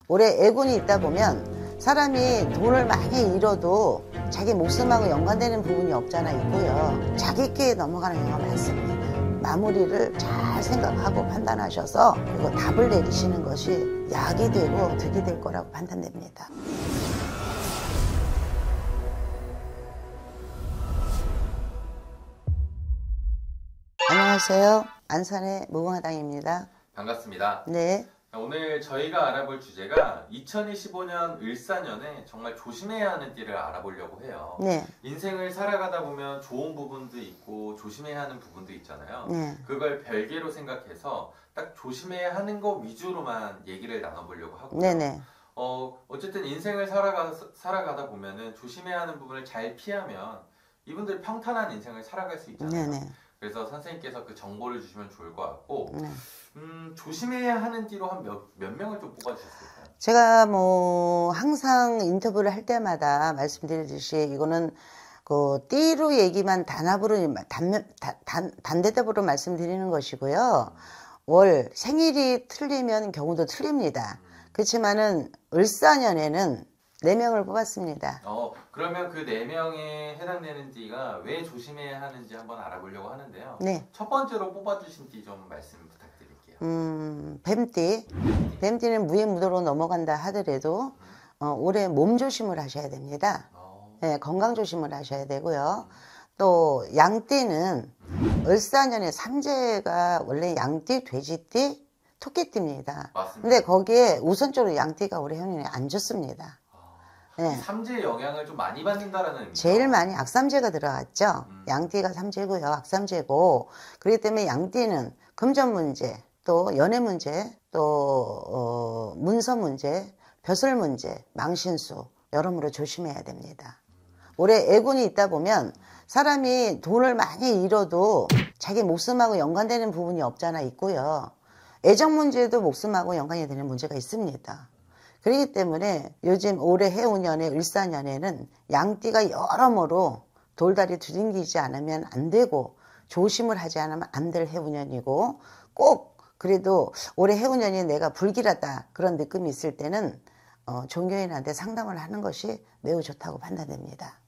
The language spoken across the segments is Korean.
올해 애군이 있다 보면 사람이 돈을 많이 잃어도 자기 목숨하고 연관되는 부분이 없잖아 있고요. 자기께 넘어가는 경우가 많습니다. 마무리를 잘 생각하고 판단하셔서 그리고 답을 내리시는 것이 약이 되고 득이 될 거라고 판단됩니다. 안녕하세요. 안산의 무궁화당입니다. 반갑습니다. 네. 오늘 저희가 알아볼 주제가 2025년 을사년에 정말 조심해야 하는 띠를 알아보려고 해요. 네. 인생을 살아가다 보면 좋은 부분도 있고 조심해야 하는 부분도 있잖아요. 네. 그걸 별개로 생각해서 딱 조심해야 하는 거 위주로만 얘기를 나눠보려고 하고요. 네네. 어쨌든 인생을 살아가다 보면은 조심해야 하는 부분을 잘 피하면 이분들 평탄한 인생을 살아갈 수 있잖아요. 네네. 그래서 선생님께서 그 정보를 주시면 좋을 것 같고, 네. 조심해야 하는 띠로 한 몇 명을 좀 뽑아주셨을까요? 제가 항상 인터뷰를 할 때마다 말씀드리듯이 이거는 그 띠로 얘기만 단대답으로 말씀드리는 것이고요. 월 생일이 틀리면 경우도 틀립니다. 그렇지만은 을사년에는 4명을 뽑았습니다. 그러면 그 4명에 해당되는 띠가 왜 조심해야 하는지 한번 알아보려고 하는데요. 네. 첫 번째로 뽑아주신 띠 좀 말씀 부탁드릴게요. 뱀띠. 뱀띠는 무예무도로 넘어간다 하더라도 올해 몸 조심을 하셔야 됩니다. 네, 건강 조심을 하셔야 되고요. 또 양띠는 을사년에 삼재가 원래 양띠, 돼지띠, 토끼띠입니다. 맞습니다. 근데 거기에 우선적으로 양띠가 올해 형님이 안 좋습니다. 네. 삼재의 영향을 좀 많이 받는다라는 의미죠? 제일 많이 악삼재가 들어갔죠. 양띠가 삼재고요. 악삼재고. 그렇기 때문에 양띠는 금전 문제, 또 연애 문제, 또 문서 문제, 벼슬 문제, 망신수 여러모로 조심해야 됩니다. 올해 애군이 있다 보면 사람이 돈을 많이 잃어도 자기 목숨하고 연관되는 부분이 없잖아 있고요. 애정 문제도 목숨하고 연관이 되는 문제가 있습니다. 그렇기 때문에 요즘 올해 해운년에 을사년에는 양띠가 여러모로 돌다리 두둥기지 않으면 안 되고 조심을 하지 않으면 안 될 해운년이고, 꼭 그래도 올해 해운년이 내가 불길하다 그런 느낌이 있을 때는 종교인한테 상담을 하는 것이 매우 좋다고 판단됩니다.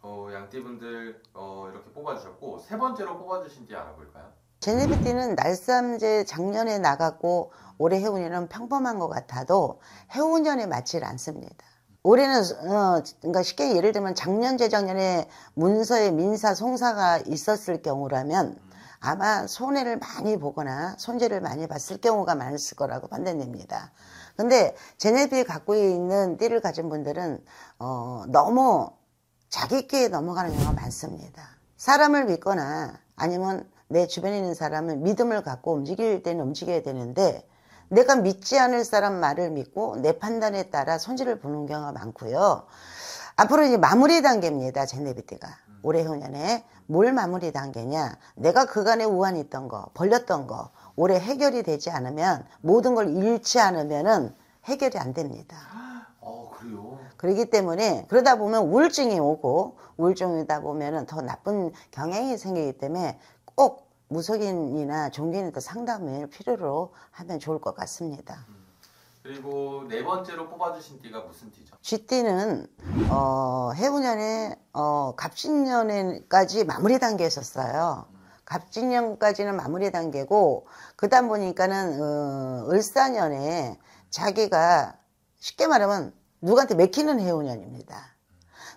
양띠분들 이렇게 뽑아주셨고, 세 번째로 뽑아주신 띠 알아볼까요? 제네비띠는 날삼재 작년에 나갔고 올해 해운년은 평범한 것 같아도 해운년에 맞질 않습니다. 올해는 그러니까 쉽게 예를 들면 작년 재작년에 문서에 민사 송사가 있었을 경우라면 아마 손해를 많이 보거나 손재를 많이 봤을 경우가 많았을 거라고 판단됩니다. 근데 제네비에 갖고 있는 띠를 가진 분들은 너무 자기께 넘어가는 경우가 많습니다. 사람을 믿거나 아니면 내 주변에 있는 사람은 믿음을 갖고 움직일 때는 움직여야 되는데, 내가 믿지 않을 사람 말을 믿고 내 판단에 따라 손질을 보는 경우가 많고요. 앞으로 이제 마무리 단계입니다. 제네비띠가 올해 해운년에 뭘 마무리 단계냐, 내가 그간에 우환이 있던 거, 벌렸던 거 올해 해결이 되지 않으면, 모든 걸 잃지 않으면은 해결이 안 됩니다. 그래요? 그렇기 때문에 그러다 보면 우울증이 오고, 우울증이다 보면은 더 나쁜 경향이 생기기 때문에 꼭 무속인이나 종교인한테 상담을 필요로 하면 좋을 것 같습니다. 그리고 네 번째로 뽑아주신 띠가 무슨 띠죠? 쥐띠는 해운년에 갑진년까지 마무리 단계에 있었어요. 갑진년까지는 마무리 단계고, 그다음 보니까는 을사년에 자기가 쉽게 말하면 누구한테 맥히는 해운년입니다.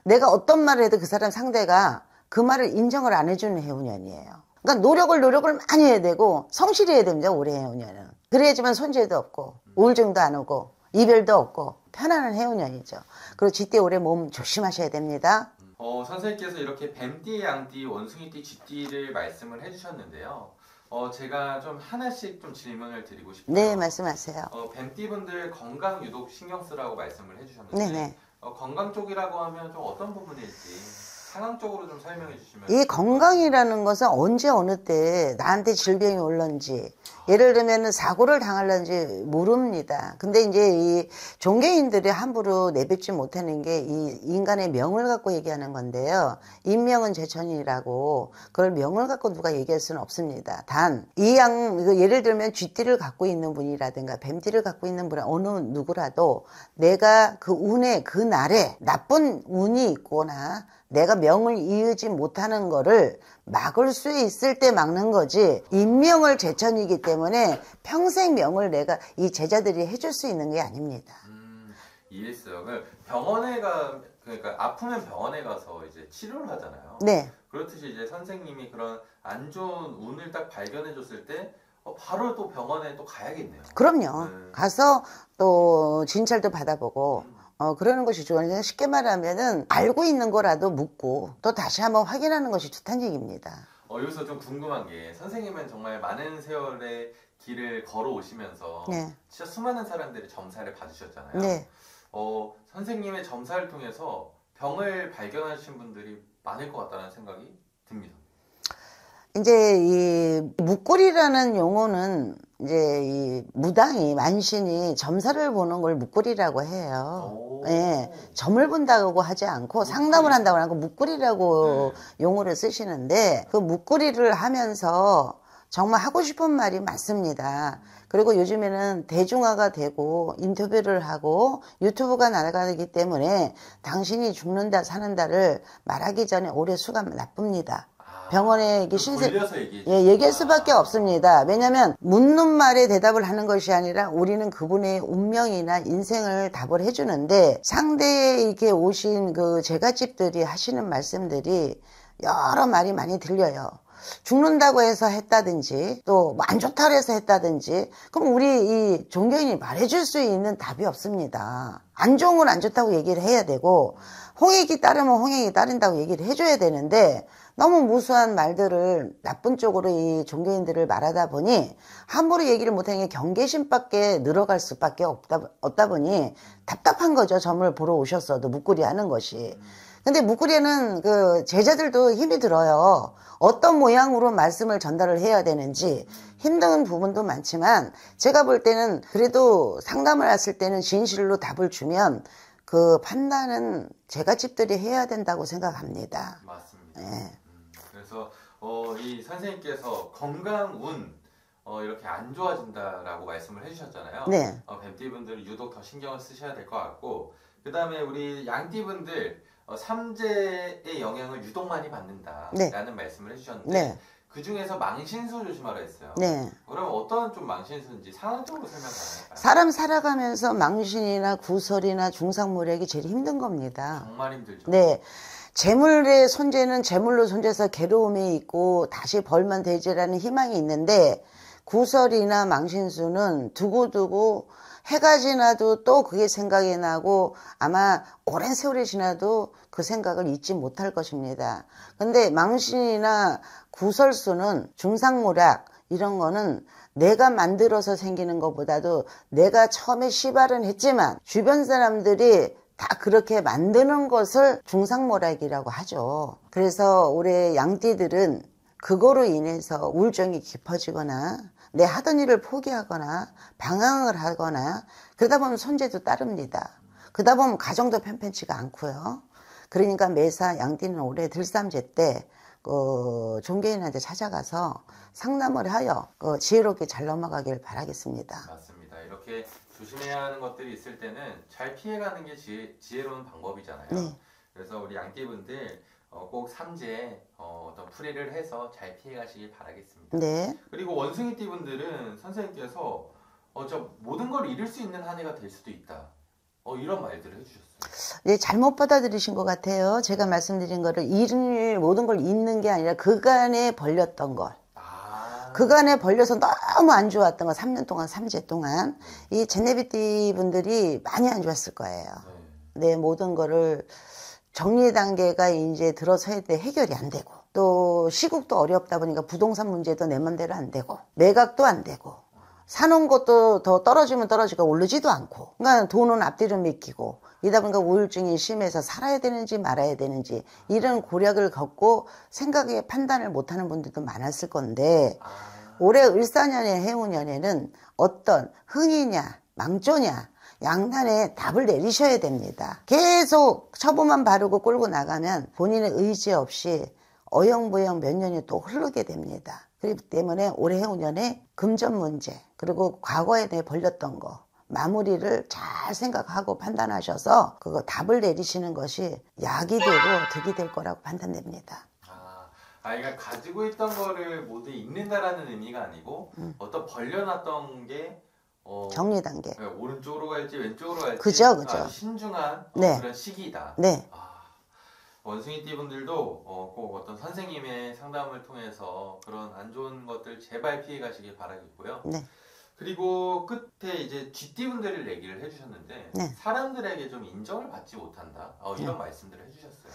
내가 어떤 말을 해도 그 사람 상대가 그 말을 인정을 안 해주는 해운년이에요. 그러니까 노력을 많이 해야 되고 성실해야 됩니다. 올해 해운년은. 그래야지만 손재도 없고 우울증도 안 오고 이별도 없고 편안한 해운년이죠. 그리고 쥐띠 올해 몸 조심하셔야 됩니다. 선생님께서 이렇게 뱀띠, 양띠, 원숭이띠, 쥐띠를 말씀을 해주셨는데요. 제가 좀 하나씩 좀 질문을 드리고 싶어요. 네, 말씀하세요. 뱀띠분들 건강 유독 신경 쓰라고 말씀을 해주셨는데, 네네. 건강 쪽이라고 하면 좀 어떤 부분일지 상황적으로 좀 설명해 주시면. 이 건강이라는 것은 언제 어느 때 나한테 질병이 올런지, 예를 들면 사고를 당할런지 모릅니다. 근데 이제 이 종교인들이 함부로 내뱉지 못하는 게 이 인간의 명을 갖고 얘기하는 건데요. 인명은 제천이라고 그걸 명을 갖고 누가 얘기할 수는 없습니다. 단 이 예를 들면 쥐띠를 갖고 있는 분이라든가 뱀띠를 갖고 있는 분 어느 누구라도 내가 그 운에 그 날에 나쁜 운이 있거나 내가 명을 이으지 못하는 거를 막을 수 있을 때 막는 거지, 인명을 제천이기 때문에 평생 명을 내가 이 제자들이 해줄 수 있는 게 아닙니다. 이해했어요. 그러니까 아프면 병원에 가서 이제 치료를 하잖아요. 네. 그렇듯이 이제 선생님이 그런 안 좋은 운을 딱 발견해 줬을 때 바로 또 병원에 또 가야겠네요. 그럼요. 가서 또 진찰도 받아보고 그러는 것이 좋아요. 쉽게 말하면은 알고 있는 거라도 묻고 또 다시 한번 확인하는 것이 좋다는 얘기입니다. 여기서 좀 궁금한 게, 선생님은 정말 많은 세월의 길을 걸어오시면서 네. 진짜 수많은 사람들이 점사를 받으셨잖아요. 네. 선생님의 점사를 통해서 병을 발견하신 분들이 많을 것 같다는 생각이 듭니다. 이제 이 묵골이라는 용어는 이제 이 무당이 만신이 점사를 보는 걸 묵골이라고 해요. 예, 점을 본다고 하지 않고 상담을 한다고 하고 묵골이라고 용어를 쓰시는데, 그 묵골이를 하면서 정말 하고 싶은 말이 많습니다. 그리고 요즘에는 대중화가 되고 인터뷰를 하고 유튜브가 나가기 때문에 당신이 죽는다 사는다를 말하기 전에 오래 수가 나쁩니다. 병원에 얘기할 수밖에 없습니다. 왜냐하면 묻는 말에 대답을 하는 것이 아니라 우리는 그분의 운명이나 인생을 답을 해주는데, 상대에 이렇게 오신 그 제갓집들이 하시는 말씀들이 여러 말이 많이 들려요. 죽는다고 해서 했다든지 또 안 좋다고 해서 했다든지, 그럼 우리 이 종교인이 말해줄 수 있는 답이 없습니다. 안 좋은 건 안 좋다고 얘기를 해야 되고, 홍익이 따르면 홍익이 따른다고 얘기를 해줘야 되는데, 너무 무수한 말들을 나쁜 쪽으로 이 종교인들을 말하다 보니 함부로 얘기를 못하는 게 경계심밖에 늘어갈 수밖에 없다 보니 답답한 거죠. 점을 보러 오셨어도 묵구리 하는 것이. 근데 묵구리는 그 제자들도 힘이 들어요. 어떤 모양으로 말씀을 전달을 해야 되는지 힘든 부분도 많지만, 제가 볼 때는 그래도 상담을 했을 때는 진실로 답을 주면 그 판단은 제갓집들이 해야 된다고 생각합니다. 맞습니다. 네. 그래서 이 선생님께서 건강운 이렇게 안 좋아진다라고 말씀을 해주셨잖아요. 네. 뱀띠분들은 유독 더 신경을 쓰셔야 될 것 같고, 그 다음에 우리 양띠분들 삼재의 영향을 유독 많이 받는다라는 말씀을 해주셨는데, 네. 그 중에서 망신수 조심하라 했어요. 네. 그럼 어떤 좀 망신수인지 상황적으로 설명 가능할까요? 사람 살아가면서 망신이나 구설이나 중상모략이 제일 힘든 겁니다. 정말 힘들죠. 네. 재물의 손재는 재물로 손재서 괴로움이 있고 다시 벌면 되지라는 희망이 있는데, 구설이나 망신수는 두고두고 해가 지나도 또 그게 생각이 나고 아마 오랜 세월이 지나도 그 생각을 잊지 못할 것입니다. 근데 망신이나 구설수는 중상모략 이런 거는 내가 만들어서 생기는 것보다도 내가 처음에 시발은 했지만 주변 사람들이 다 그렇게 만드는 것을 중상모략이라고 하죠. 그래서 올해 양띠들은 그거로 인해서 우울증이 깊어지거나 내 하던 일을 포기하거나 방황을 하거나 그러다 보면 손재도 따릅니다. 그러다 보면 가정도 편편치가 않고요. 그러니까 매사 양띠는 올해 들삼재 때 종교인한테 찾아가서 상담을 하여 지혜롭게 잘 넘어가길 바라겠습니다. 맞습니다. 이렇게 조심해야 하는 것들이 있을 때는 잘 피해가는 게 지혜로운 방법이잖아요. 네. 그래서 우리 양띠분들 꼭 삼재에 어떤 풀이를 해서 잘 피해가시길 바라겠습니다. 네. 그리고 원숭이띠분들은 선생님께서 저 모든 걸 잃을 수 있는 한 해가 될 수도 있다. 이런 말들을 해주셨어요. 네, 잘못 받아들이신 것 같아요. 제가 말씀드린 거를 모든 걸 잃는 게 아니라 그간에 벌렸던 걸. 그간에 벌려서 너무 안 좋았던 거 3년 동안, 3재 동안 이 제네비띠 분들이 많이 안 좋았을 거예요. 내 모든 거를 정리 단계가 이제 들어서야 돼 해결이 안 되고, 또 시국도 어렵다 보니까 부동산 문제도 내 맘대로 안 되고 매각도 안 되고 사놓은 것도 더 떨어지면 떨어지고 오르지도 않고, 그러니까 돈은 앞뒤로 맡기고, 이다 보니까 우울증이 심해서 살아야 되는지 말아야 되는지 이런 고력을 갖고 생각에 판단을 못하는 분들도 많았을 건데, 올해 을사년의 해운년에는 어떤 흥이냐 망조냐 양단에 답을 내리셔야 됩니다. 계속 처보만 바르고 끌고 나가면 본인의 의지 없이 어영부영 몇 년이 또 흐르게 됩니다. 그렇기 때문에 올해 해운년에 금전 문제, 그리고 과거에 대해 벌렸던 거 마무리를 잘 생각하고 판단하셔서 그거 답을 내리시는 것이 약이 되고 득이 될 거라고 판단됩니다. 그러니까 가지고 있던 거를 모두 잃는다라는 의미가 아니고 어떤 벌려놨던 게 정리 단계. 오른쪽으로 갈지 왼쪽으로 갈지 그죠. 신중한 그런 시기다. 네. 원숭이띠 분들도 꼭 어떤 선생님의 상담을 통해서 그런 안 좋은 것들 제발 피해 가시길 바라겠고요. 네. 그리고 끝에 이제 쥐띠 분들을 얘기를 해주셨는데 네. 사람들에게 좀 인정을 받지 못한다. 이런 말씀들을 해주셨어요.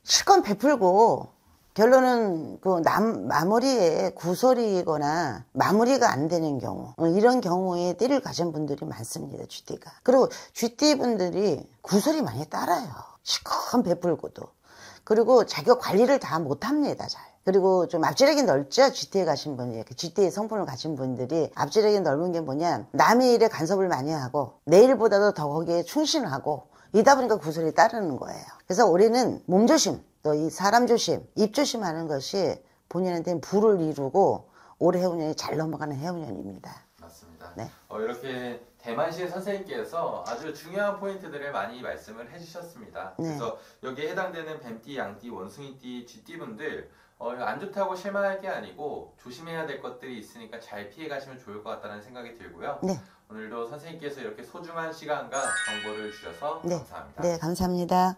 실컷 베풀고 결론은 그 마무리에 구설이거나 마무리가 안 되는 경우, 이런 경우에 띠를 가진 분들이 많습니다. 쥐띠가. 그리고 쥐띠 분들이 구설이 많이 따라요. 실컷 베풀고도. 그리고 자기 관리를 다 못합니다. 잘. 그리고 좀 앞지르기 넓죠. 쥐띠에 가신 분이. 쥐띠의 성품을 가진 분들이 앞지르기 넓은 게 뭐냐, 남의 일에 간섭을 많이 하고 내일보다도 더 거기에 충실하고, 이다 보니까 구설이 따르는 거예요. 그래서 올해는 몸조심, 또 이 사람 조심, 입 조심하는 것이 본인한테는 불을 이루고 올해 해운년이 잘 넘어가는 해운년입니다. 맞습니다. 네. 이렇게 대만시의 선생님께서 아주 중요한 포인트들을 많이 말씀을 해주셨습니다. 네. 그래서 여기에 해당되는 뱀띠, 양띠, 원숭이띠, 쥐띠분들 안 좋다고 실망할 게 아니고 조심해야 될 것들이 있으니까 잘 피해 가시면 좋을 것 같다는 생각이 들고요. 네. 오늘도 선생님께서 이렇게 소중한 시간과 정보를 주셔서 네. 감사합니다. 네, 감사합니다.